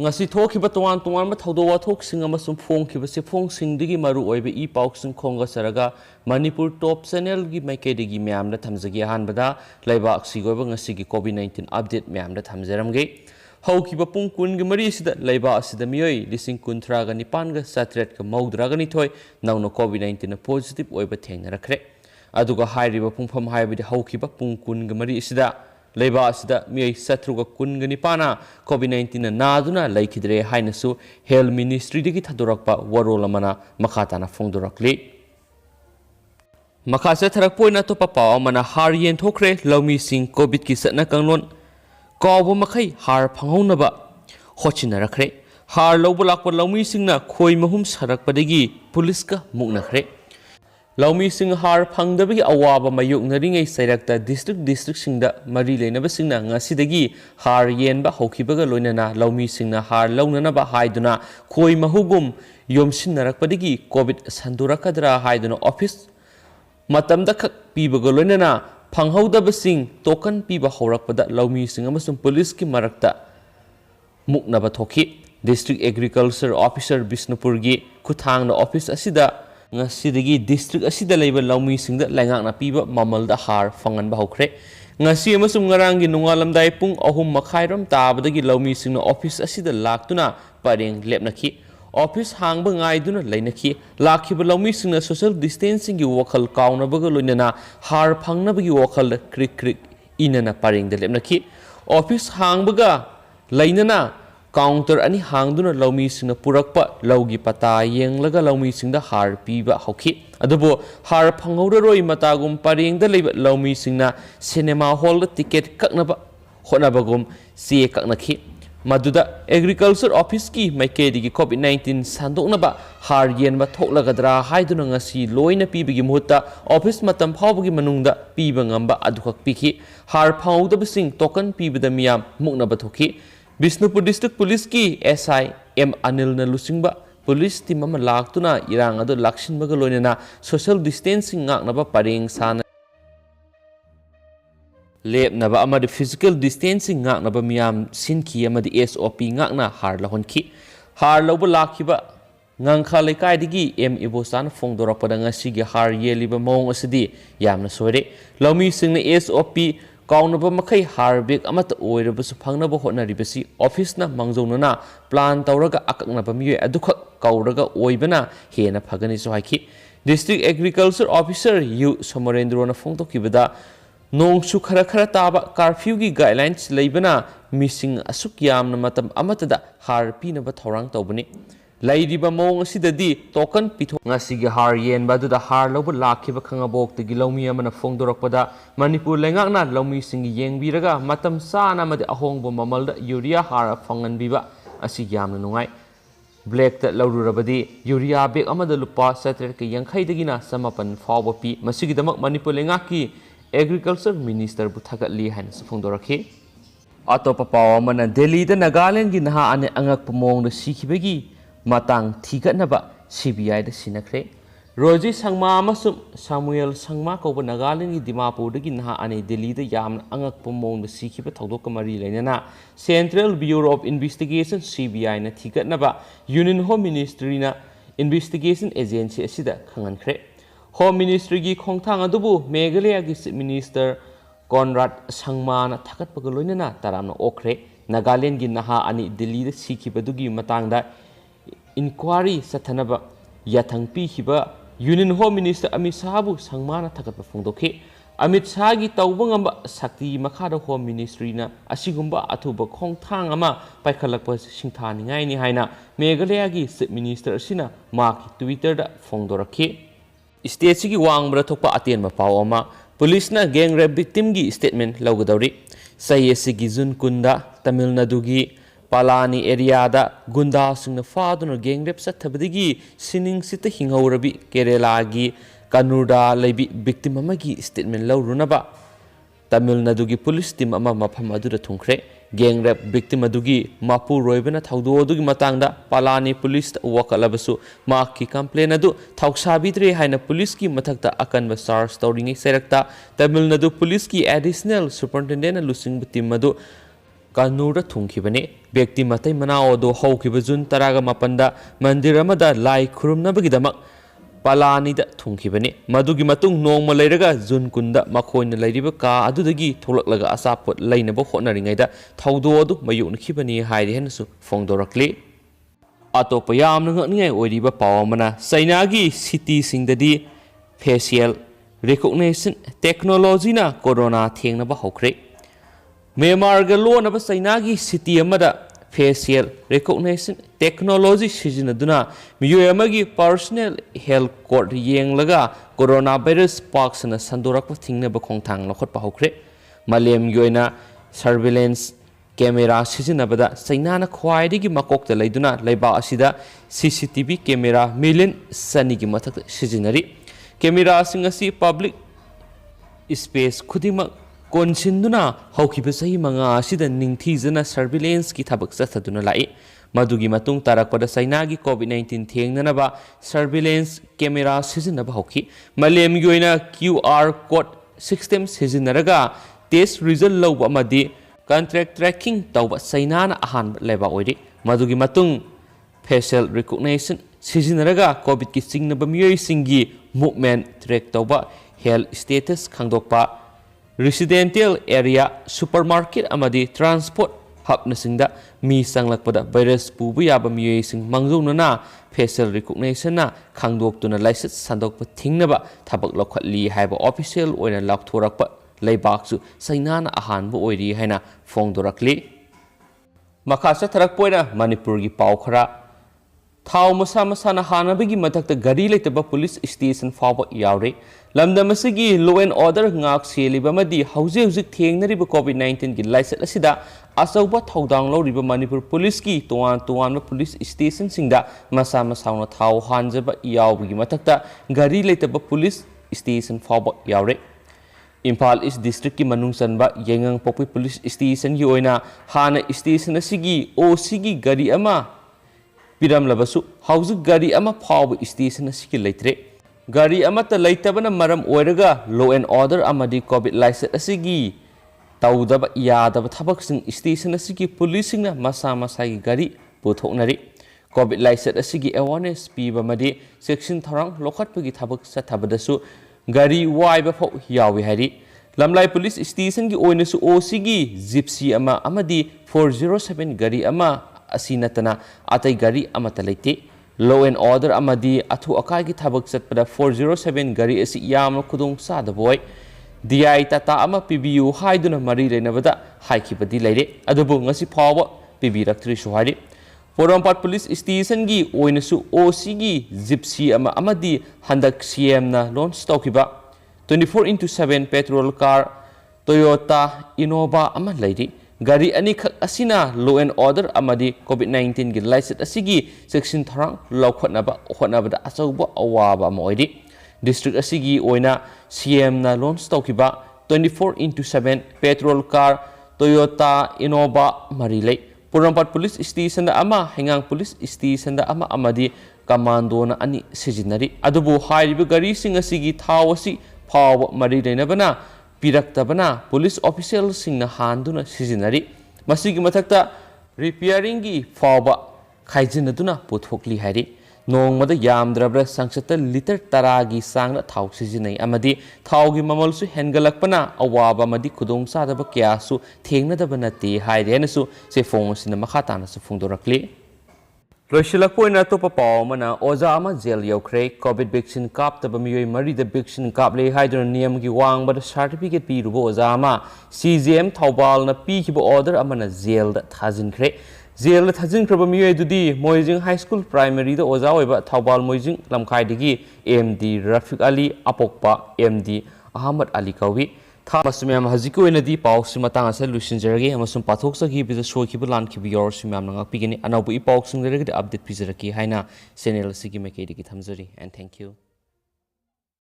ngasi thokiba tuan tuan ma thodo wa thok sing ama sum phong khiba se phong sing digi maru oibe I pauk sing khonga saraga Manipur top channel gi maike digi myam da thamjagi han bada laiba aksi goba ngasi gi covid-19 update myam da thamjaram ge haukiba pung kun gi mari sida laiba asida miyoi lising kunthra ga nipan ga satret ga maudra ga ni thoi nawno covid-19 na positive oiba thengna rakhre aduga hairiba pungpham haibidi haukiba pung kun gi mari sida Leba asida miyai satruga kun gani pana COVID-19 na naduna laikidre hainasu Health Ministry digi thadorakpa warol amana makhatana phongdorakli makhase tharakpoina to papa amana har yen thokre lawmi sing COVID ki satna kanglon kawbo makhai har phanghaunaba hochina rakhre har lawbo lakpa lawmi singna Khoi Mahum Sarakpadagi police ka Muknakhare Lawmi sing har phangdabagi awaba mayuk naringai sairakta district singda mari leinaba singna ngasidagi har yenba hokibaga loinana lawmi singna har launanaba haiduna Khoi Mahugum yomsin narakpadagi covid sandurakadra haiduna office matamda khak pibaga loinana phanghaudaba sing token piba horakpada lawmi sing amasum police ki marakta muknaba thoki district agriculture officer Bisnupurgi kuthangna office asida ngasidagi district asida leiba lawmi singda laingakna piba mamalda har fangan ba hokre ngasi amasum ngarangi nungalamdai pung ahum makhairam tabadagi lawmi singna office asida laktuna pareng lepnaki office hangba ngaiduna leinaki lakhiba lawmi singna social distancing gi wakhal kauna baga loinana har phangna bagi wakhal krik krik inana pareng de lepnaki office hangbaga leinana counter ani hangduna lawmi singna purakpa lawgi pata yenglaga lawmi singda har piba hoki adubo har phanghoraroi matagum parengda leiba lawmi singna cinema hall ticket kaknaba Hotnabagum se kaknakhi maduda agriculture office ki maikedi covid-19 sandoknaba har yenba thoklagadra haiduna ngasi loina pibigi muhutta office matam phawbagi manungda piba ngamba adukak piki har phawdaba sing token pibada miyam muknaba thoki Bisnupur District Police ki SI M Anil na lusingba police team ama laktuna irang ado lakshin baga loinana social distancing ngaknaba pareng sana lepnaba amadi physical distancing ngaknaba miyam sinki amadi SOP ngakna har lahonki har lawba lakhiba ngangkha lekai digi M Ibosan phongdorakpada ngasigi har yeliba mawng asidi yamna soire lawmi singna SOP kaunaba makai harbek amata oirabasu phangnaba hotnaribasi office na mangjonana plan tawraga akaknaba miye adukha kauraga oibana hena phagani so haiki district agriculture officer U Somarendro na phongtokibada nongsu khara khara taba curfew gi guidelines leibana missing asuk yamna matam amatada harpi na ba thorang tawbani Laidiba mong asidadi token pitho ngasigi har yen baduda har lobu lakhiba khangabok tigi lawmi amana phongdorakpada Manipur lengakna lawmi singi yengbiraga matam sana made ahongbo mamalda urea har phanganbiba asi yamna nungai black ta lawrurabadi urea bag amada lupa satret ke yankhai dagina samapan fawba pi masigidamak Manipur lengaki agriculture minister bu thagatli han phongdorakhi atopa pawa mana Delhi da Nagaland gi naha ane angak pamong da sikhibagi matang thigatnaba CBI da sinakre Roji Sangma amasum Samuel Sangma kauba Nagaland gi Dimapur dagi naha ane Delhi da yamna angak pamong da sikhiba thodok kamari leinana Central Bureau of Investigation CBI na thigatnaba Union Home Ministry na investigation agency asida khangankre Home Ministry gi khongthang adubu Meghalaya gi Chief Minister Conrad Sangma na thagatpaga loinana taramna okre Nagaland gi naha ani Delhi da sikhibadugi matangda inquiry sathanaba yathang pi hiba Union Home Minister Amit Shahabu sangmana thagatpa phongdokhi Amit Shah gi tawbangamba sakti makhada Home Ministry na asigumba athuba khongthang ama paikhalakpa singthani ngai ni haina Meghalaya gi Chief Minister asina maki Twitter da phongdorakhi state sigi wangbra thokpa atenma paw ama police na gang rape victim gi statement lawgadawri sayesi gi Jun kunda Tamil Nadu gi Palani area da gunda singna faduna gang rape sathabadigi sining sita hinghaurabi Kerala gi Kanuda leibi victim amagi statement lawrunaba Tamil Nadu gi police team ama mafam aduda thungkhre gang rape victim adugi mapu roibana thaudo adugi matangda Palani police wakalabasu maki complaint adu thauksabidre haina police ki mathakta akanba charge tawringi serakta Tamil Nadu police ki additional superintendent lusing team adu Kanura thungkhibani bekti matai manao do haukiba June 18 mandir amada lai khurumnabagidamak Palani da thungkhibani madugi matung nongma leiraga June 10 makhoina leiriba ka adudagi tholaklaga asapot leinaba hotnaringaida thaudo adu mayuknkhibani hairi henasu fongdorakli Atopa yamna ngakningai oiriba pawamana Sainagi city singdadi facial recognition technology na corona thengnaba hokre Myanmar ga lonaba Sainagi city amada facial recognition technology sijinaduna miyoy amagi personal health code yenglaga coronavirus paksana sandorakpa thingnaba khongthang lokhotpa hokre malem yoina surveillance camera sijinabada Sainana khwaidigi makokta leiduna leiba asida CCTV camera million sanigi mathak sijinari camera singasi public space khudimak Konsinduna haukiba sahi manga asida ningthijana surveillance ki thabak sathaduna lai madugi matung tarakpada Sainagi COVID-19 thengnanaba surveillance camera sijinaba hauki malem yoina QR code system sijinaraga test result lawba amadi contract tracking tawba Sainana ahan leba oiri madugi matung facial recognition sijinaraga COVID ki singnaba miyoi singi movement track tawba health status khangdokpa residential area supermarket amadi transport hubnasingda mi sanglakpada virus pubu yaba miyoi sing mangjunana facial recognition na khangdoktuna license sandokpa thingnaba thabak lokhatli haiba official oina lakthorakpa leibaksu Sainana ahanbu oiri haina fongdorakli makhasa tharakpoina Manipur gi pau khara Thau masa masana hanabigi matakta gari leitaba police station fawba yaure lamdamasigi law and order ngak seliba madi hauze hauzik thengnariba COVID-19 gi license asida asauba thaudang loriba Manipur police ki tuan police station singda masa masauna thau hanjaba yawbigi matakta gari leitaba police station fawba yaure Impal East District ki manung sanba yengang popi police station gi oina hana station asigi OC gari ama Piram labasu hauzu gari ama phaw station asiki leitre gari ama ta leitabana maram oiraga law and order amadi COVID license asigi tawdaba yadaba thabak sing station asigi policing na masa masai gari puthoknari COVID license asigi awareness piba madi section tharang lokhatpagi thabak sathabadasu gari waiba phaw yawi hari lamlai police station gi oinasu OC gi gypsy ama amadi 407 gari ama asinatana atai gari amata leite law and order amadi athu akai gi thabak chatpada 407 gari asi yamna khudong sada boy DI tata ama PBU haiduna mari lenabada haikibadi leire adubu ngasi phawa PB raktri suhari Porompat police station gi oinasu OC gi gypsy ama amadi handak CM na launch tawkiba 24/7 petrol car Toyota Innova ama leire Gari ani khak asina law and order amadi COVID-19 gi license asigi section tharang lawkhatnaba hotnabada asauba awaba moidi district asigi oina CM na launch tawkiba 24/7 petrol car Toyota Innova marilei Porompat police station da ama hengang police station da ama amadi commando na ani sijinari adubu hairiba gari sing asigi thawasi phaw mari leinabana Piraktabana police official singna handuna sijinari masigi mathakta repairing gi fawba khaijinaduna puthokli hari nongmada yamdrabra sangsata liter 10 gi sangna thau sijinai amadi thau gi mamalsu hengalakpana awaba madi khudong sadaba kyasu thengnadaba nati hairenasu se fongosina makhatana su fungdorakli Loisilakpoina topa pawmana oza ama jail yaukre COVID vaccine kap taba miyoi mari da vaccine kap le haiduna niyam gi wangbada certificate piruba oza ama CGM Thaubal na pikiba order amana jail da thajinkre jail da thajinkhraba miyoi dudi Moijing High School Primary da oza oiba Thaubal Moijing lamkhai digi MD Rafiq Ali apokpa MD Ahmad Ali kawi Masumyam Haziko in a deep box in Matanga Lucinjeri, and some Patoksa with a show keep a land keep yours, Mamma Pigany, and I'll be boxing the update Pizaraki, Haina, Senel Sigi Makedi Hamzari, and thank you.